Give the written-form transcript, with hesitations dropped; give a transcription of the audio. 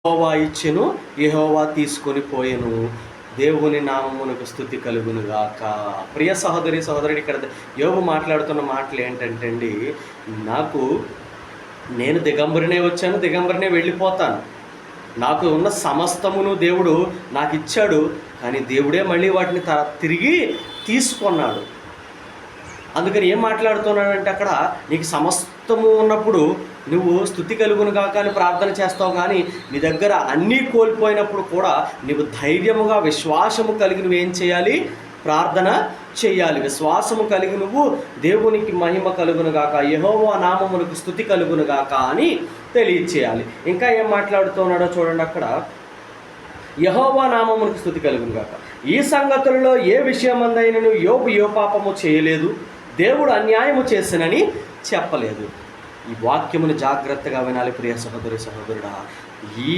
యెహోవా ఇచ్చెను, యెహోవా తీసుకొని పోయెను, దేవుని నామమునకు స్తుతి కలుగును గాక. ప్రియ సహోదరి సహోదరుడు, ఇక్కడ యోబు మాట్లాడుతున్న మాటలు ఏంటంటే అండి, నేను దిగంబరినే వచ్చాను, దిగంబరినే వెళ్ళిపోతాను. నాకు ఉన్న సమస్తమును దేవుడు నాకు ఇచ్చాడు, కానీ దేవుడే మళ్ళీ వాటిని తిరిగి తీసుకున్నాడు. అందుకని ఏం మాట్లాడుతున్నాడంటే, అక్కడ నీకు సమస్తము ఉన్నప్పుడు నువ్వు స్తుతి కలుగును గాక అని ప్రార్థన చేస్తావు, కానీ నీ దగ్గర అన్నీ కోల్పోయినప్పుడు కూడా నువ్వు ధైర్యముగా విశ్వాసము కలిగి నువ్వేం చేయాలి? ప్రార్థన చేయాలి. విశ్వాసము కలిగి నువ్వు దేవునికి మహిమ కలుగును గాక, యెహోవా నామమునకు స్తుతి కలుగును గాక అని తెలియచేయాలి. ఇంకా ఏం మాట్లాడుతున్నాడో చూడండి. అక్కడ యెహోవా నామమునకు స్తుతి కలుగును గాక. ఈ సంగతులలో ఏ విషయమందైనను యోబు ఏ పాపము చేయలేదు, దేవుడు అన్యాయము చేసినని చెప్పలేదు. ఈ వాక్యమును జాగ్రత్తగా వినాలి ప్రియ సహోదరి సహోదరుడా. ఈ